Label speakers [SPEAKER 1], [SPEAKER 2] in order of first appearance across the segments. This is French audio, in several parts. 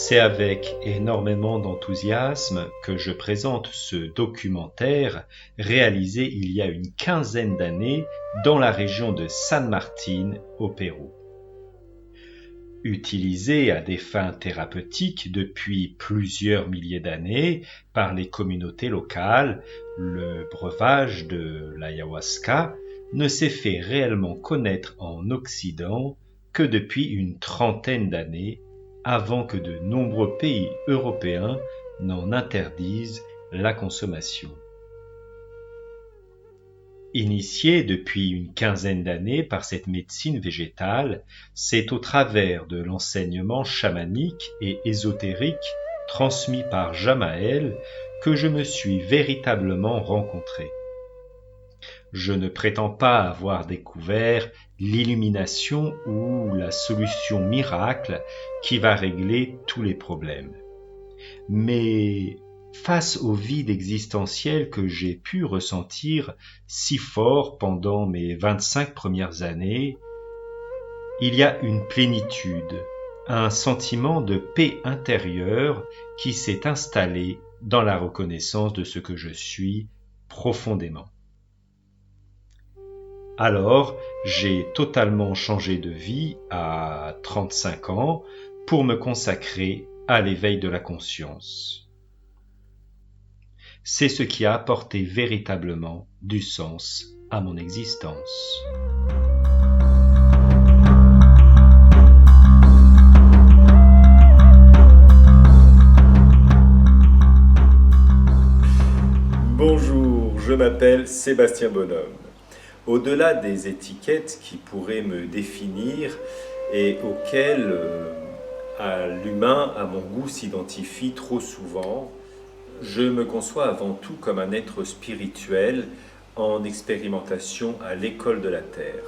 [SPEAKER 1] C'est avec énormément d'enthousiasme que je présente ce documentaire réalisé il y a une quinzaine d'années dans la région de San Martín au Pérou. Utilisé à des fins thérapeutiques depuis plusieurs milliers d'années par les communautés locales, le breuvage de l'ayahuasca ne s'est fait réellement connaître en Occident que depuis une trentaine d'années, avant que de nombreux pays européens n'en interdisent la consommation. Initié depuis une quinzaine d'années par cette médecine végétale, c'est au travers de l'enseignement chamanique et ésotérique transmis par Jamael que je me suis véritablement rencontré. Je ne prétends pas avoir découvert l'illumination ou la solution miracle qui va régler tous les problèmes. Mais face au vide existentiel que j'ai pu ressentir si fort pendant mes 25 premières années, il y a une plénitude, un sentiment de paix intérieure qui s'est installé dans la reconnaissance de ce que je suis profondément. Alors, j'ai totalement changé de vie à 35 ans pour me consacrer à l'éveil de la conscience. C'est ce qui a apporté véritablement du sens à mon existence.
[SPEAKER 2] Bonjour, je m'appelle Sébastien Bonhomme. Au-delà des étiquettes qui pourraient me définir et auxquelles l'humain, à mon goût, s'identifie trop souvent, je me conçois avant tout comme un être spirituel en expérimentation à l'école de la Terre,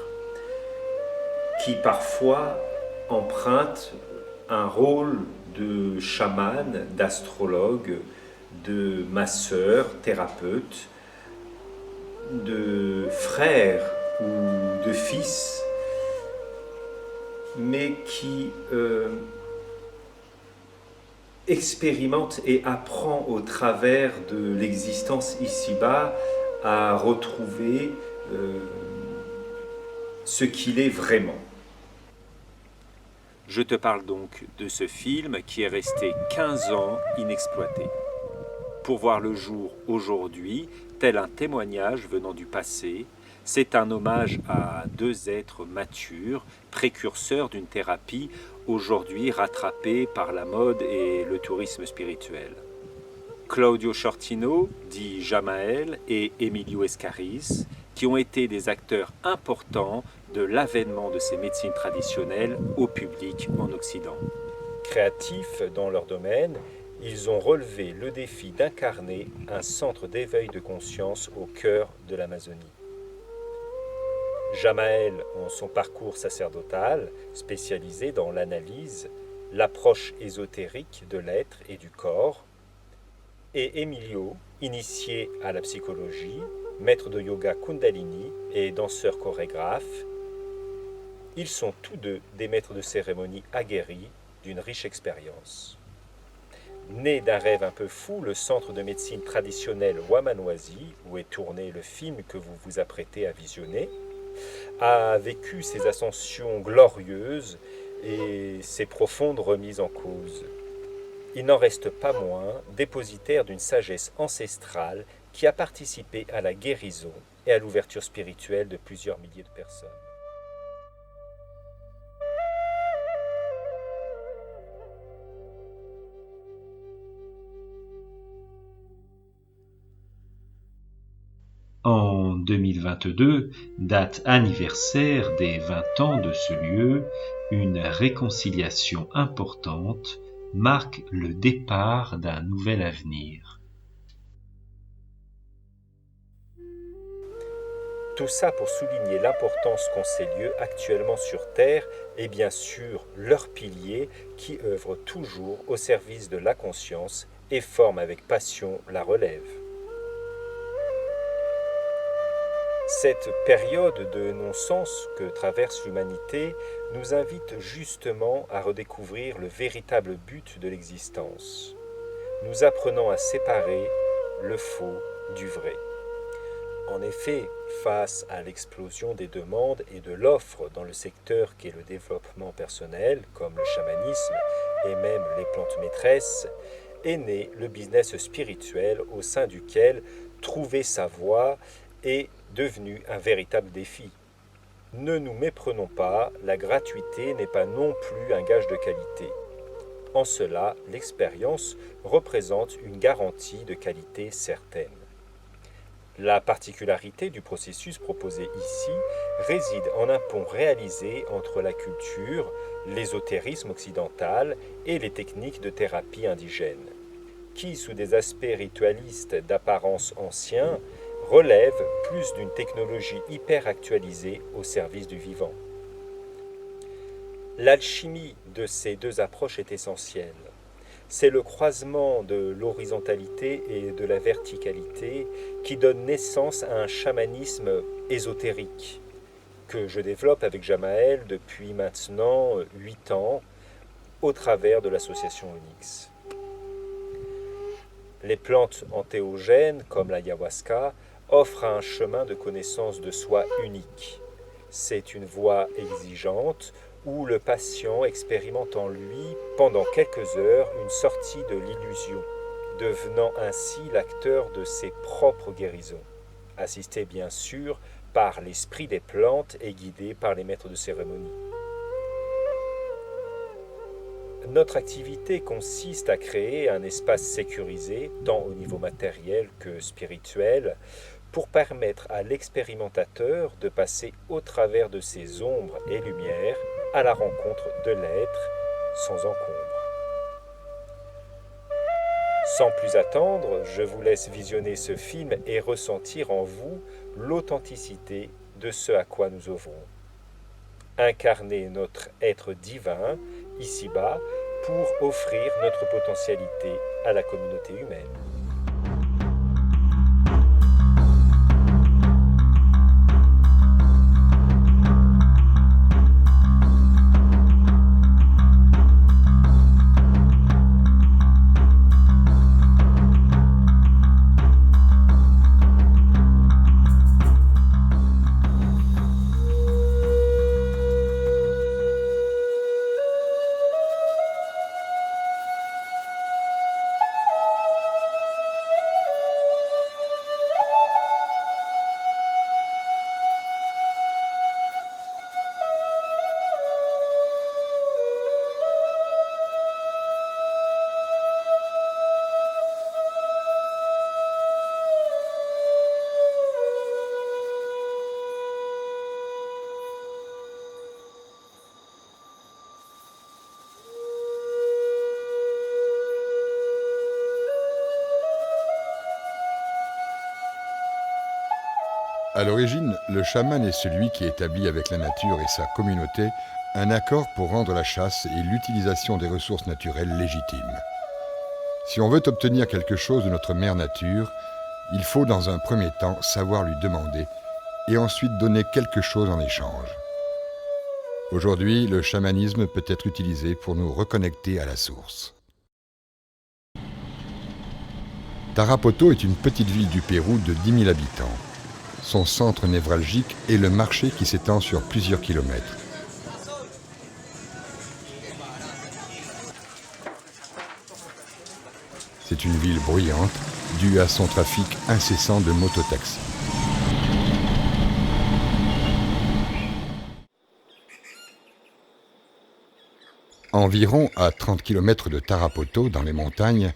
[SPEAKER 2] qui parfois emprunte un rôle de chaman, d'astrologue, de masseur, thérapeute, de frère ou de fils, mais qui expérimente et apprend au travers de l'existence ici-bas à retrouver ce qu'il est vraiment. Je te parle donc de ce film qui est resté 15 ans inexploité. Pour voir le jour aujourd'hui, tel un témoignage venant du passé, c'est un hommage à deux êtres matures, précurseurs d'une thérapie aujourd'hui rattrapée par la mode et le tourisme spirituel. Claudio Shortino, dit Jamael, et Emilio Escariz, qui ont été des acteurs importants de l'avènement de ces médecines traditionnelles au public en Occident. Créatifs dans leur domaine, ils ont relevé le défi d'incarner un centre d'éveil de conscience au cœur de l'Amazonie. Jamael, en son parcours sacerdotal, spécialisé dans l'analyse, l'approche ésotérique de l'être et du corps, et Emilio, initié à la psychologie, maître de yoga Kundalini et danseur chorégraphe, ils sont tous deux des maîtres de cérémonie aguerris d'une riche expérience. Né d'un rêve un peu fou, le centre de médecine traditionnelle Wamanoisi, où est tourné le film que vous vous apprêtez à visionner, a vécu ses ascensions glorieuses et ses profondes remises en cause. Il n'en reste pas moins dépositaire d'une sagesse ancestrale qui a participé à la guérison et à l'ouverture spirituelle de plusieurs milliers de personnes.
[SPEAKER 1] En 2022, date anniversaire des 20 ans de ce lieu, une réconciliation importante marque le départ d'un nouvel avenir.
[SPEAKER 2] Tout ça pour souligner l'importance qu'ont ces lieux actuellement sur Terre et bien sûr leurs piliers qui œuvrent toujours au service de la conscience et forment avec passion la relève. Cette période de non-sens que traverse l'humanité nous invite justement à redécouvrir le véritable but de l'existence. Nous apprenons à séparer le faux du vrai. En effet, face à l'explosion des demandes et de l'offre dans le secteur qu'est le développement personnel, comme le chamanisme et même les plantes maîtresses, est né le business spirituel au sein duquel trouver sa voie est devenu un véritable défi. Ne nous méprenons pas, la gratuité n'est pas non plus un gage de qualité. En cela, l'expérience représente une garantie de qualité certaine. La particularité du processus proposé ici réside en un pont réalisé entre la culture, l'ésotérisme occidental et les techniques de thérapie indigènes, qui, sous des aspects ritualistes d'apparence anciens, relèvent plus d'une technologie hyper actualisée au service du vivant. L'alchimie de ces deux approches est essentielle. C'est le croisement de l'horizontalité et de la verticalité qui donne naissance à un chamanisme ésotérique que je développe avec Jamael depuis maintenant 8 ans au travers de l'association Onyx. Les plantes entéogènes comme l'ayahuasca offrent un chemin de connaissance de soi unique. C'est une voie exigeante où le patient expérimente en lui, pendant quelques heures, une sortie de l'illusion, devenant ainsi l'acteur de ses propres guérisons, assisté bien sûr par l'esprit des plantes et guidé par les maîtres de cérémonie. Notre activité consiste à créer un espace sécurisé, tant au niveau matériel que spirituel, pour permettre à l'expérimentateur de passer au travers de ses ombres et lumières à la rencontre de l'être sans encombre. Sans plus attendre, je vous laisse visionner ce film et ressentir en vous l'authenticité de ce à quoi nous œuvrons. Incarner notre être divin ici-bas pour offrir notre potentialité à la communauté humaine.
[SPEAKER 3] À l'origine, le chaman est celui qui établit avec la nature et sa communauté un accord pour rendre la chasse et l'utilisation des ressources naturelles légitimes. Si on veut obtenir quelque chose de notre mère nature, il faut dans un premier temps savoir lui demander et ensuite donner quelque chose en échange. Aujourd'hui, le chamanisme peut être utilisé pour nous reconnecter à la source. Tarapoto est une petite ville du Pérou de 10 000 habitants. Son centre névralgique est le marché qui s'étend sur plusieurs kilomètres. C'est une ville bruyante, due à son trafic incessant de mototaxis. Environ à 30 km de Tarapoto, dans les montagnes,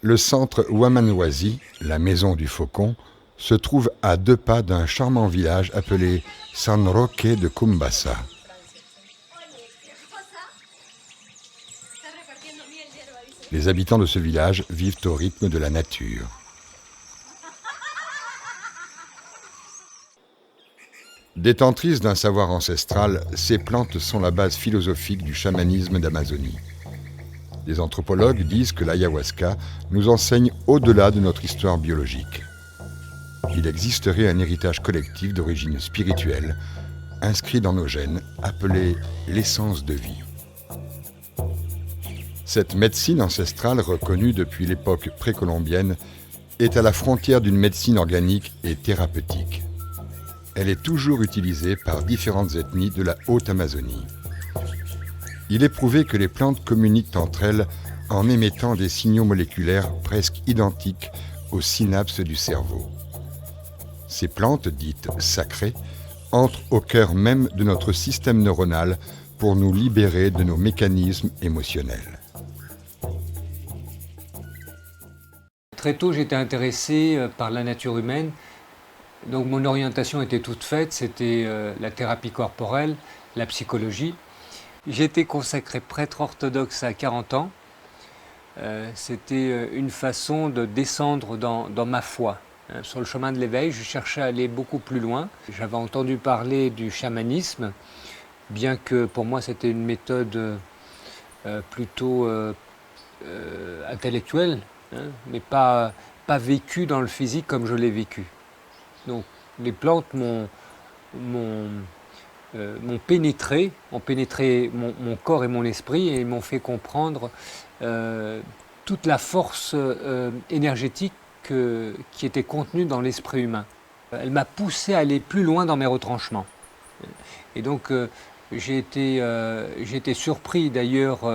[SPEAKER 3] le centre Wamanwazi, la maison du faucon, se trouve à 2 pas d'un charmant village appelé San Roque de Cumbasa. Les habitants de ce village vivent au rythme de la nature. Détentrices d'un savoir ancestral, ces plantes sont la base philosophique du chamanisme d'Amazonie. Les anthropologues disent que l'ayahuasca nous enseigne au-delà de notre histoire biologique. il existerait un héritage collectif d'origine spirituelle, inscrit dans nos gènes, appelé l'essence de vie. Cette médecine ancestrale reconnue depuis l'époque précolombienne est à la frontière d'une médecine organique et thérapeutique. Elle est toujours utilisée par différentes ethnies de la Haute-Amazonie. Il est prouvé que les plantes communiquent entre elles en émettant des signaux moléculaires presque identiques aux synapses du cerveau. Ces plantes, dites sacrées, entrent au cœur même de notre système neuronal pour nous libérer de nos mécanismes émotionnels.
[SPEAKER 4] Très tôt, j'étais intéressé par la nature humaine. Donc mon orientation était toute faite, c'était la thérapie corporelle, la psychologie. J'ai été consacré prêtre orthodoxe à 40 ans. C'était une façon de descendre dans ma foi. Sur le chemin de l'éveil, je cherchais à aller beaucoup plus loin. J'avais entendu parler du chamanisme, bien que pour moi c'était une méthode plutôt intellectuelle, mais pas vécue dans le physique comme je l'ai vécu. Donc les plantes m'ont pénétré, ont pénétré mon corps et mon esprit et m'ont fait comprendre toute la force énergétique qui était contenue dans l'esprit humain. Elle m'a poussé à aller plus loin dans mes retranchements. Et donc j'ai été surpris d'ailleurs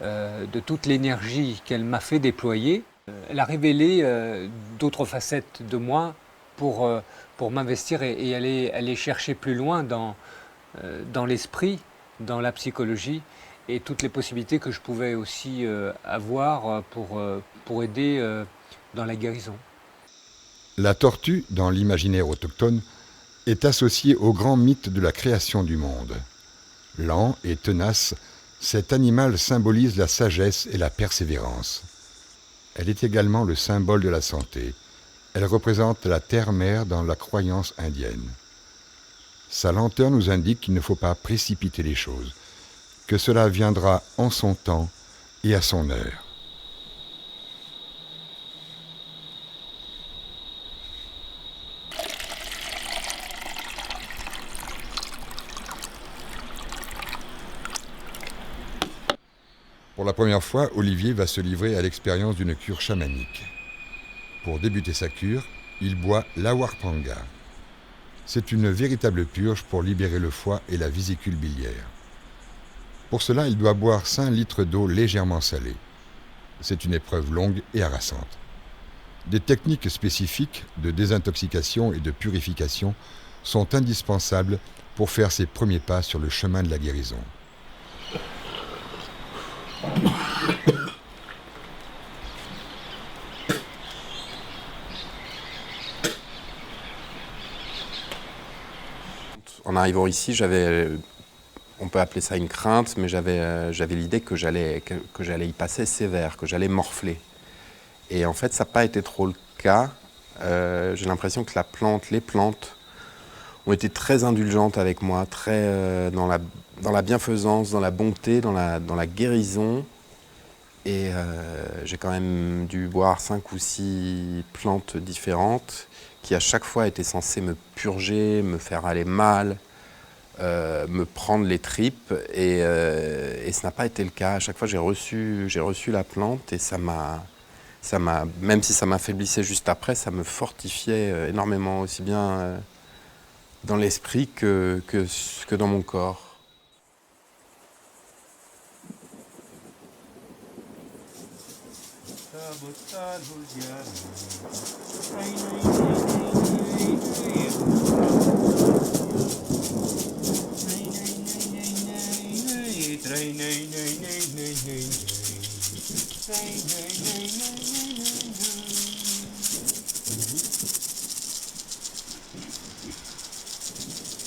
[SPEAKER 4] de toute l'énergie qu'elle m'a fait déployer. Elle a révélé d'autres facettes de moi pour m'investir et aller chercher plus loin dans l'esprit, dans la psychologie et toutes les possibilités que je pouvais aussi avoir pour aider dans la guérison.
[SPEAKER 3] La tortue, dans l'imaginaire autochtone, est associée au grand mythe de la création du monde. Lent et tenace, cet animal symbolise la sagesse et la persévérance. Elle est également le symbole de la santé. Elle représente la terre-mère dans la croyance indienne. Sa lenteur nous indique qu'il ne faut pas précipiter les choses, que cela viendra en son temps et à son heure. Pour la première fois, Olivier va se livrer à l'expérience d'une cure chamanique. Pour débuter sa cure, il boit l'awarpanga. C'est une véritable purge pour libérer le foie et la vésicule biliaire. Pour cela, il doit boire 5 litres d'eau légèrement salée. C'est une épreuve longue et harassante. Des techniques spécifiques de désintoxication et de purification sont indispensables pour faire ses premiers pas sur le chemin de la guérison.
[SPEAKER 5] En arrivant ici, on peut appeler ça une crainte, mais j'avais l'idée que j'allais y passer sévère, que j'allais morfler. Et en fait, ça n'a pas été trop le cas. J'ai l'impression que les plantes ont été très indulgentes avec moi, très dans la bienfaisance, dans la bonté, dans la guérison. Et j'ai quand même dû boire 5 ou 6 plantes différentes qui à chaque fois étaient censées me purger, me faire aller mal, me prendre les tripes. Et ce n'a pas été le cas. À chaque fois, j'ai reçu la plante et même si ça m'affaiblissait juste après, ça me fortifiait énormément, aussi bien dans l'esprit que dans mon corps.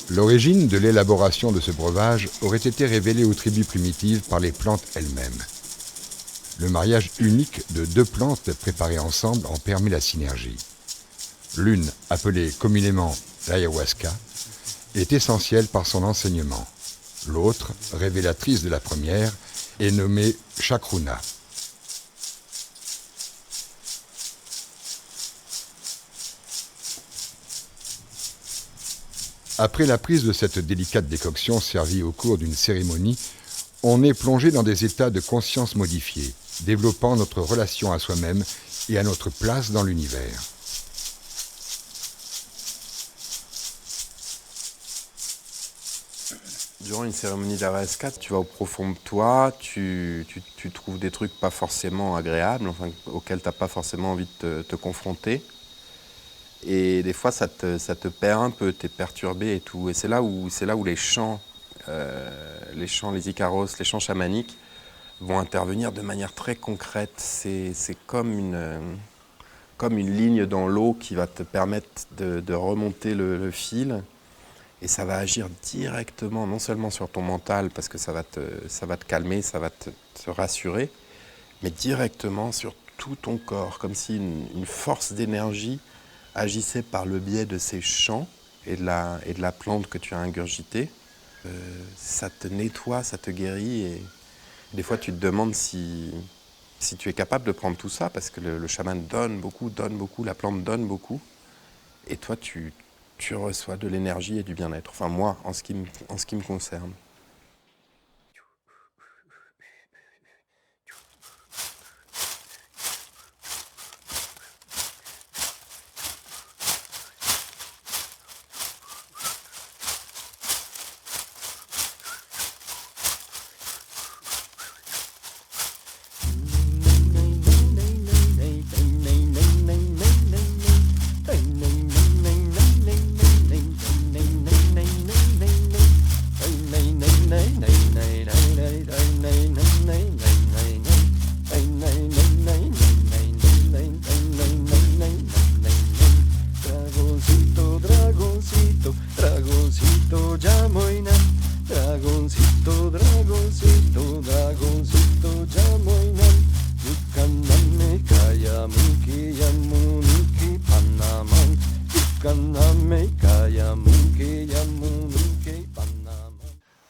[SPEAKER 3] L'origine de l'élaboration de ce breuvage aurait été révélée aux tribus primitives par les plantes elles-mêmes. Le mariage unique de 2 plantes préparées ensemble en permet la synergie. L'une, appelée communément l'ayahuasca, est essentielle par son enseignement. L'autre, révélatrice de la première, est nommée chacruna. Après la prise de cette délicate décoction servie au cours d'une cérémonie, on est plongé dans des états de conscience modifiés, développant notre relation à soi-même et à notre place dans l'univers.
[SPEAKER 5] Durant une cérémonie d'ayahuasca, tu vas au profond de toi, tu trouves des trucs pas forcément agréables, enfin, auxquels tu n'as pas forcément envie de te confronter. Et des fois, ça te perd un peu, tu es perturbé et tout. Et c'est là où les chants, les Icaros, les chants chamaniques vont intervenir de manière très concrète. C'est comme une ligne dans l'eau qui va te permettre de remonter le fil. Et ça va agir directement, non seulement sur ton mental, parce que ça va te calmer, ça va te rassurer, mais directement sur tout ton corps, comme si une force d'énergie agissait par le biais de ces chants et de la plante que tu as ingurgitée. Ça te nettoie, ça te guérit, et des fois tu te demandes si tu es capable de prendre tout ça, parce que le chaman donne beaucoup, la plante donne beaucoup, et toi tu reçois de l'énergie et du bien-être. Enfin moi, en ce qui me concerne.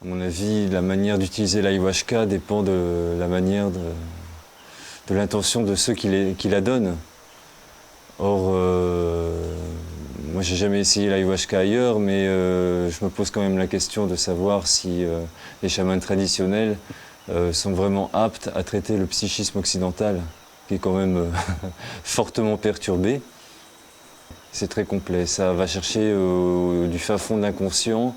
[SPEAKER 6] À mon avis, la manière d'utiliser l'ayahuasca dépend de la manière de l'intention de ceux qui la donnent. Or, moi j'ai jamais essayé l'ayahuasca ailleurs, mais je me pose quand même la question de savoir si les chamans traditionnels sont vraiment aptes à traiter le psychisme occidental, qui est quand même fortement perturbé. C'est très complet, ça va chercher du fin fond de l'inconscient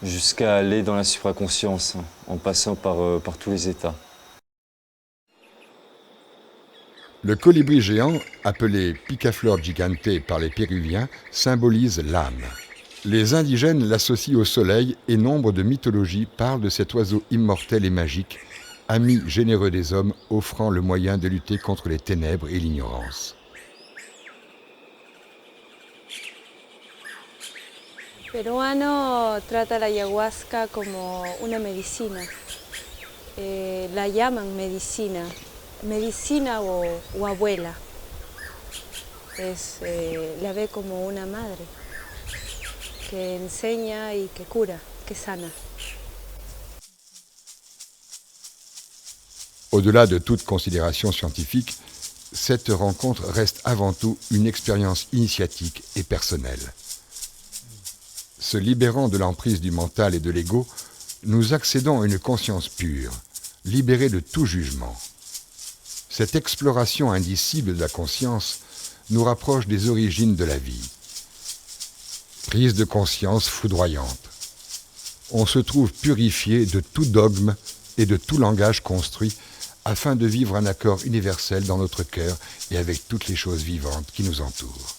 [SPEAKER 6] jusqu'à aller dans la supraconscience, en passant par tous les états.
[SPEAKER 3] Le colibri géant, appelé Picaflor gigante par les Péruviens, symbolise l'âme. Les indigènes l'associent au soleil et nombre de mythologies parlent de cet oiseau immortel et magique, ami généreux des hommes offrant le moyen de lutter contre les ténèbres et l'ignorance.
[SPEAKER 7] Peruano trata la ayahuasca como una medicina. La llaman medicina o abuela. La ve como una madre que enseña y que cura, que sana.
[SPEAKER 3] Au-delà de toute considération scientifique, cette rencontre reste avant tout une expérience initiatique et personnelle. Se libérant de l'emprise du mental et de l'ego, nous accédons à une conscience pure, libérée de tout jugement. Cette exploration indicible de la conscience nous rapproche des origines de la vie. Prise de conscience foudroyante. On se trouve purifié de tout dogme et de tout langage construit afin de vivre un accord universel dans notre cœur et avec toutes les choses vivantes qui nous entourent.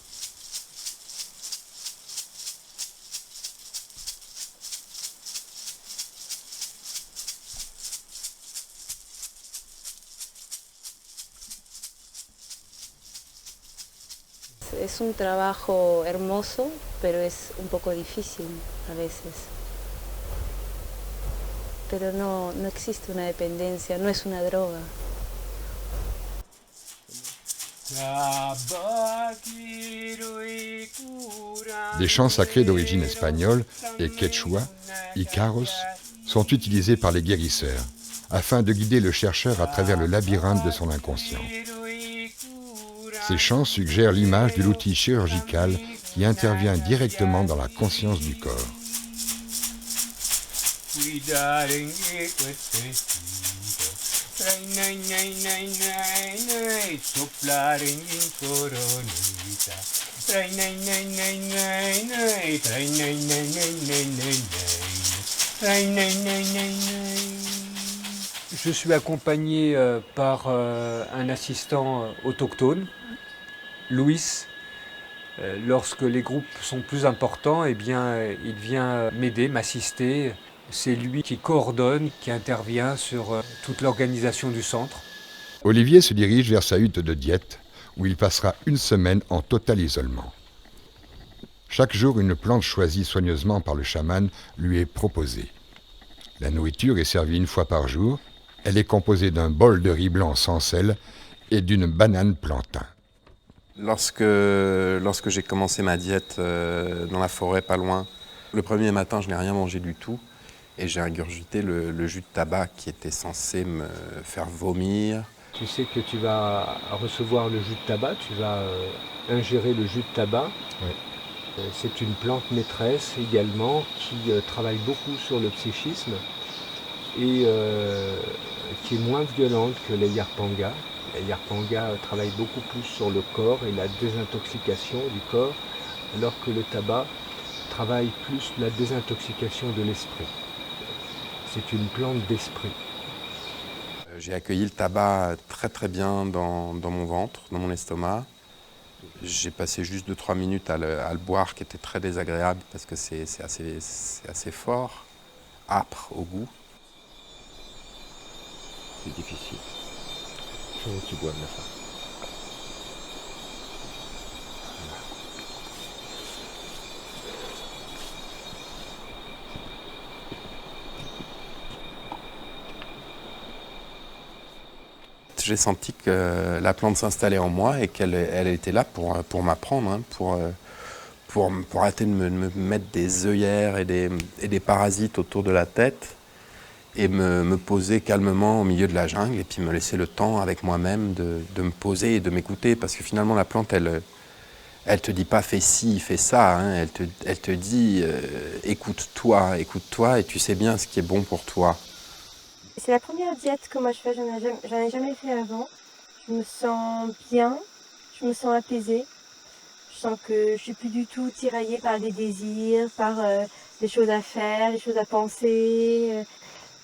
[SPEAKER 7] Es un trabajo hermoso, pero es un poco difícil a veces. Pero no existe una dependencia, no es una droga.
[SPEAKER 3] Des chants sacrés d'origine espagnole et quechua, Icaros, sont utilisés par les guérisseurs afin de guider le chercheur à travers le labyrinthe de son inconscient. Ces chants suggèrent l'image de l'outil chirurgical qui intervient directement dans la conscience du corps.
[SPEAKER 4] Je suis accompagné par un assistant autochtone, Louis. Lorsque les groupes sont plus importants, eh bien, il vient m'aider, m'assister. C'est lui qui coordonne, qui intervient sur toute l'organisation du centre.
[SPEAKER 3] Olivier se dirige vers sa hutte de diète, où il passera une semaine en total isolement. Chaque jour, une plante choisie soigneusement par le chaman lui est proposée. La nourriture est servie une fois par jour. Elle est composée d'un bol de riz blanc sans sel et d'une banane plantain.
[SPEAKER 5] Lorsque j'ai commencé ma diète dans la forêt pas loin, le premier matin, je n'ai rien mangé du tout et j'ai ingurgité le jus de tabac qui était censé me faire vomir.
[SPEAKER 4] Tu sais que tu vas recevoir le jus de tabac, tu vas ingérer le jus de tabac. Ouais. C'est une plante maîtresse également qui travaille beaucoup sur le psychisme et qui est moins violente que les yarpanga. Les yarpanga travaillent beaucoup plus sur le corps et la désintoxication du corps, alors que le tabac travaille plus la désintoxication de l'esprit. C'est une plante d'esprit.
[SPEAKER 5] J'ai accueilli le tabac très très bien dans mon ventre, dans mon estomac. J'ai passé juste 2-3 minutes à le boire, qui était très désagréable parce que c'est assez fort, âpre au goût.
[SPEAKER 2] C'est difficile. Tu bois de la fin.
[SPEAKER 5] J'ai senti que la plante s'installait en moi et qu'elle était là pour m'apprendre, hein, pour arrêter de me mettre des œillères et des parasites autour de la tête et me poser calmement au milieu de la jungle et puis me laisser le temps avec moi-même de me poser et de m'écouter, parce que finalement la plante, elle te dit pas fais ci, fais ça, hein, elle te dit écoute-toi et tu sais bien ce qui est bon pour toi.
[SPEAKER 8] C'est la première diète que moi je fais, j'en ai jamais fait avant. Je me sens bien, je me sens apaisée. Je sens que je suis plus du tout tiraillée par des désirs, par des choses à faire, des choses à penser.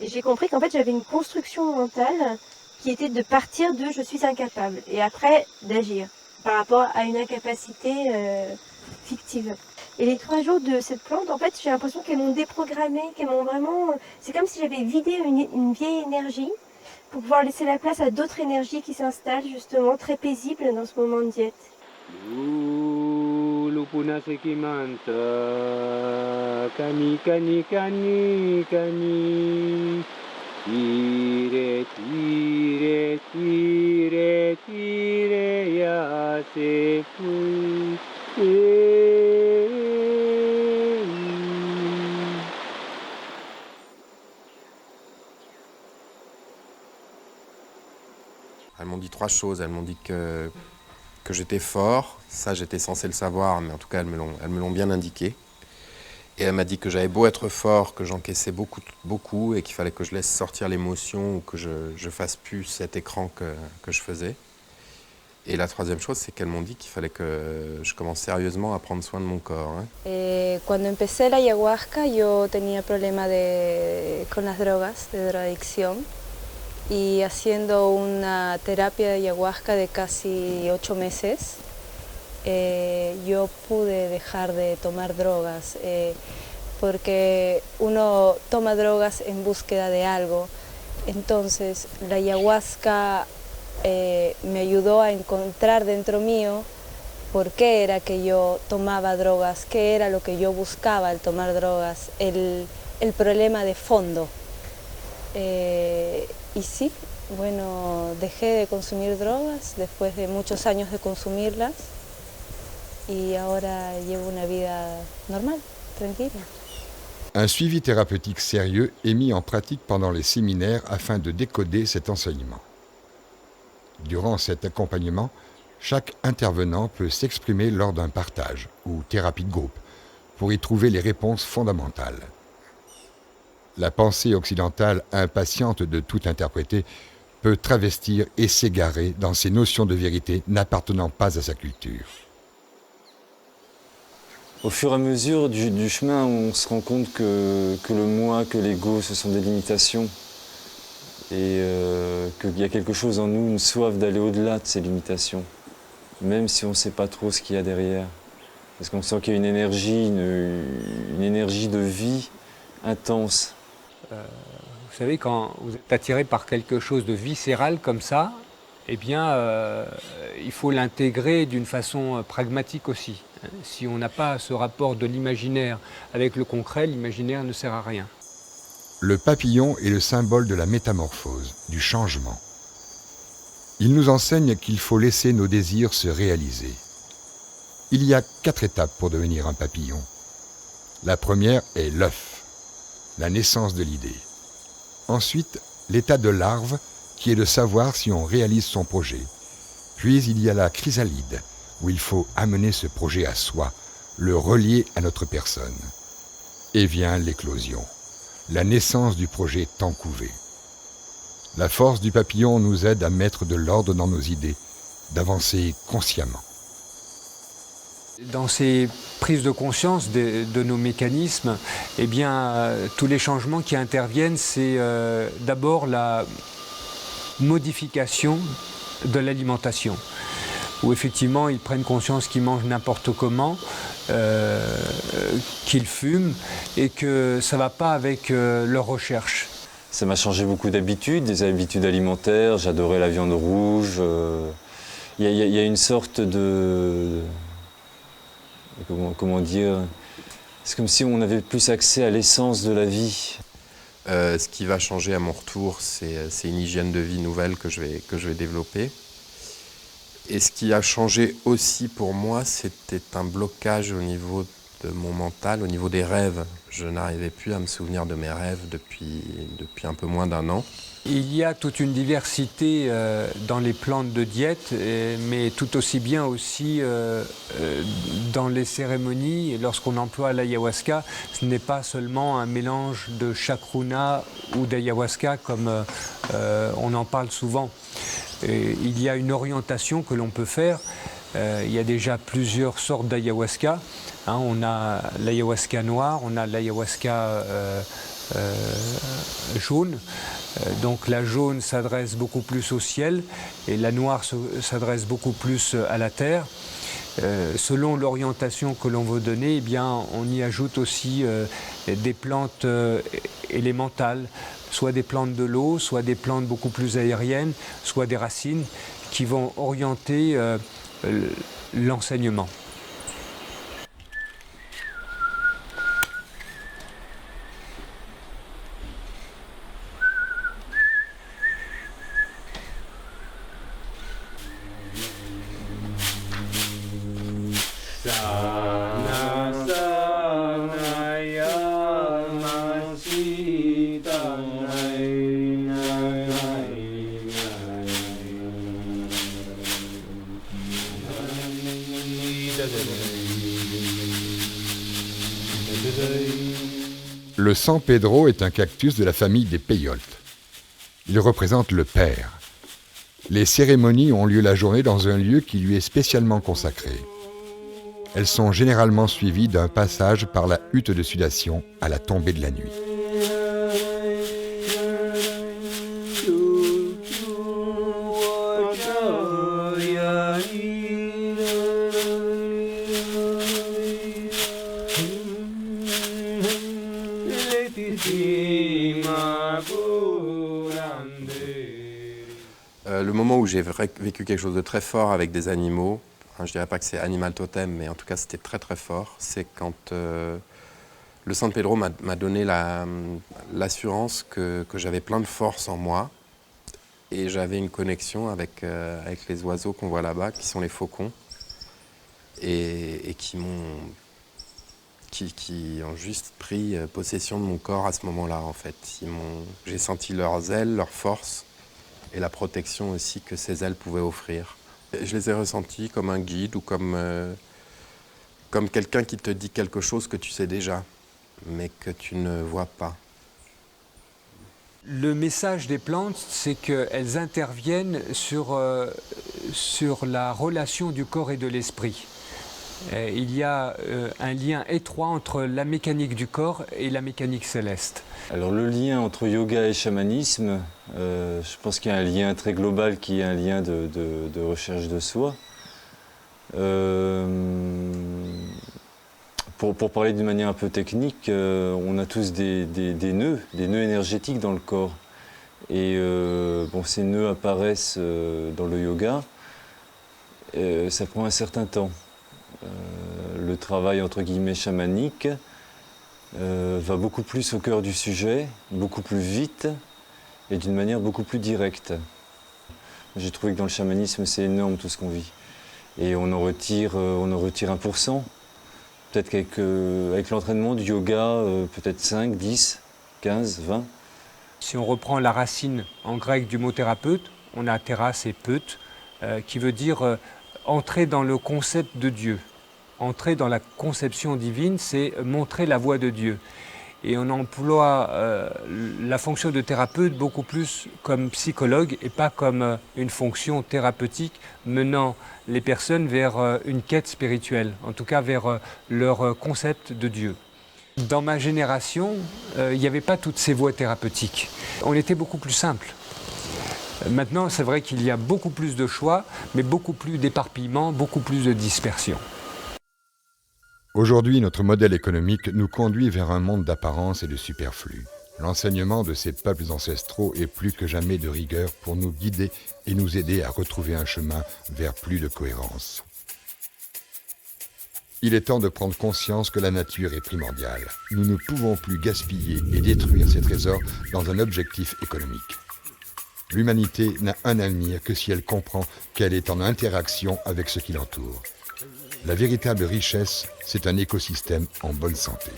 [SPEAKER 8] Et j'ai compris qu'en fait j'avais une construction mentale qui était de partir de je suis incapable et après d'agir par rapport à une incapacité fictive. Et les 3 jours de cette plante, en fait, j'ai l'impression qu'elles m'ont déprogrammée, qu'elles m'ont vraiment... C'est comme si j'avais vidé une vieille énergie pour pouvoir laisser la place à d'autres énergies qui s'installent, justement, très paisibles dans ce moment de diète.
[SPEAKER 5] Elles m'ont dit 3 choses. Elles m'ont dit que j'étais fort, ça j'étais censé le savoir, mais en tout cas elles me l'ont bien indiqué. Et elle m'a dit que j'avais beau être fort, que j'encaissais beaucoup et qu'il fallait que je laisse sortir l'émotion ou que je fasse plus cet écran que je faisais. Et la 3e chose, c'est qu'elles m'ont dit qu'il fallait que je commence sérieusement à prendre soin de mon corps. Hein.
[SPEAKER 7] Cuando empecé la ayahuasca, yo tenía problema con las drogas, de drogadicción. Y haciendo una terapia de ayahuasca de casi 8 meses, yo pude dejar de tomar drogas, porque uno toma drogas en búsqueda de algo. Entonces la ayahuasca me ayudó a encontrar dentro mío por qué era que yo tomaba drogas, qué era lo que yo buscaba al tomar drogas, el problema de fondo. Y sí, bueno, dejé de consumir drogas después de muchos años de consumirlas y ahora llevo una vida normal, tranquila.
[SPEAKER 3] Un suivi thérapeutique sérieux est mis en pratique pendant les séminaires afin de décoder cet enseignement. Durant cet accompagnement, chaque intervenant peut s'exprimer lors d'un partage ou thérapie de groupe pour y trouver les réponses fondamentales. La pensée occidentale, impatiente de tout interpréter, peut travestir et s'égarer dans ces notions de vérité n'appartenant pas à sa culture.
[SPEAKER 6] Au fur et à mesure du chemin, on se rend compte que le moi, que l'ego, ce sont des limitations. Et qu'il y a quelque chose en nous, une soif d'aller au-delà de ces limitations. Même si on ne sait pas trop ce qu'il y a derrière. Parce qu'on sent qu'il y a une énergie de vie intense.
[SPEAKER 4] Vous savez, quand vous êtes attiré par quelque chose de viscéral comme ça, eh bien, il faut l'intégrer d'une façon pragmatique aussi. Si on n'a pas ce rapport de l'imaginaire avec le concret, l'imaginaire ne sert à rien.
[SPEAKER 3] Le papillon est le symbole de la métamorphose, du changement. Il nous enseigne qu'il faut laisser nos désirs se réaliser. Il y a 4 étapes pour devenir un papillon. La première est l'œuf, la naissance de l'idée. Ensuite, l'état de larve, qui est de savoir si on réalise son projet. Puis il y a la chrysalide, où il faut amener ce projet à soi, le relier à notre personne. Et vient l'éclosion, la naissance du projet tant couvé. La force du papillon nous aide à mettre de l'ordre dans nos idées, d'avancer consciemment.
[SPEAKER 4] Dans ces prises de conscience de nos mécanismes, eh bien, tous les changements qui interviennent, c'est d'abord la modification de l'alimentation, où effectivement ils prennent conscience qu'ils mangent n'importe comment, qu'ils fument et que ça ne va pas avec leur recherche.
[SPEAKER 6] Ça m'a changé beaucoup d'habitudes, des habitudes alimentaires. J'adorais la viande rouge. Il y a une sorte de... Comment dire? C'est comme si on avait plus accès à l'essence de la vie.
[SPEAKER 5] Ce qui va changer à mon retour, c'est une hygiène de vie nouvelle que je vais développer. Et ce qui a changé aussi pour moi, c'était un blocage au niveau de mon mental, au niveau des rêves. Je n'arrivais plus à me souvenir de mes rêves depuis un peu moins d'1 an.
[SPEAKER 4] Il y a toute une diversité dans les plantes de diète, mais tout aussi bien aussi dans les cérémonies. Lorsqu'on emploie l'ayahuasca, ce n'est pas seulement un mélange de chacruna ou d'ayahuasca comme on en parle souvent. Il y a une orientation que l'on peut faire. Il y a déjà plusieurs sortes d'ayahuasca. On a l'ayahuasca noir, on a l'ayahuasca jaune. Donc la jaune s'adresse beaucoup plus au ciel et la noire s'adresse beaucoup plus à la terre. Selon l'orientation que l'on veut donner, eh bien, on y ajoute aussi des plantes élémentales, soit des plantes de l'eau, soit des plantes beaucoup plus aériennes, soit des racines qui vont orienter l'enseignement.
[SPEAKER 3] Le San Pedro est un cactus de la famille des peyoltes. Il représente le père. Les cérémonies ont lieu la journée dans un lieu qui lui est spécialement consacré. Elles sont généralement suivies d'un passage par la hutte de sudation à la tombée de la nuit.
[SPEAKER 5] Le moment où j'ai vécu quelque chose de très fort avec des animaux, je ne dirais pas que c'est animal totem, mais en tout cas c'était très très fort, c'est quand le San Pedro m'a donné l'assurance que j'avais plein de force en moi et j'avais une connexion avec les oiseaux qu'on voit là-bas, qui sont les faucons, et qui ont juste pris possession de mon corps à ce moment-là en fait. J'ai senti leurs ailes, leur force et la protection aussi que ces ailes pouvaient offrir. Et je les ai ressentis comme un guide ou comme quelqu'un qui te dit quelque chose que tu sais déjà, mais que tu ne vois pas.
[SPEAKER 4] Le message des plantes, c'est qu'elles interviennent sur la relation du corps et de l'esprit. Il y a un lien étroit entre la mécanique du corps et la mécanique céleste.
[SPEAKER 6] Alors le lien entre yoga et chamanisme, je pense qu'il y a un lien très global qui est un lien de recherche de soi. Pour parler d'une manière un peu technique, on a tous des nœuds énergétiques dans le corps. Et ces nœuds apparaissent dans le yoga, ça prend un certain temps. Le travail entre guillemets chamanique va beaucoup plus au cœur du sujet, beaucoup plus vite et d'une manière beaucoup plus directe. J'ai trouvé que dans le chamanisme, c'est énorme tout ce qu'on vit. Et on en retire 1%. Peut-être qu'avec l'entraînement du yoga, peut-être 5, 10, 15, 20.
[SPEAKER 4] Si on reprend la racine en grec du mot thérapeute, on a théras et peut, qui veut dire entrer dans le concept de Dieu. Entrer dans la conception divine, c'est montrer la voie de Dieu. Et on emploie la fonction de thérapeute beaucoup plus comme psychologue et pas comme une fonction thérapeutique menant les personnes vers une quête spirituelle, en tout cas vers leur concept de Dieu. Dans ma génération, il n'y avait pas toutes ces voies thérapeutiques. On était beaucoup plus simple. Maintenant, c'est vrai qu'il y a beaucoup plus de choix, mais beaucoup plus d'éparpillement, beaucoup plus de dispersion.
[SPEAKER 3] Aujourd'hui, notre modèle économique nous conduit vers un monde d'apparence et de superflu. L'enseignement de ces peuples ancestraux est plus que jamais de rigueur pour nous guider et nous aider à retrouver un chemin vers plus de cohérence. Il est temps de prendre conscience que la nature est primordiale. Nous ne pouvons plus gaspiller et détruire ces trésors dans un objectif économique. L'humanité n'a un avenir que si elle comprend qu'elle est en interaction avec ce qui l'entoure. La véritable richesse, c'est un écosystème en bonne santé.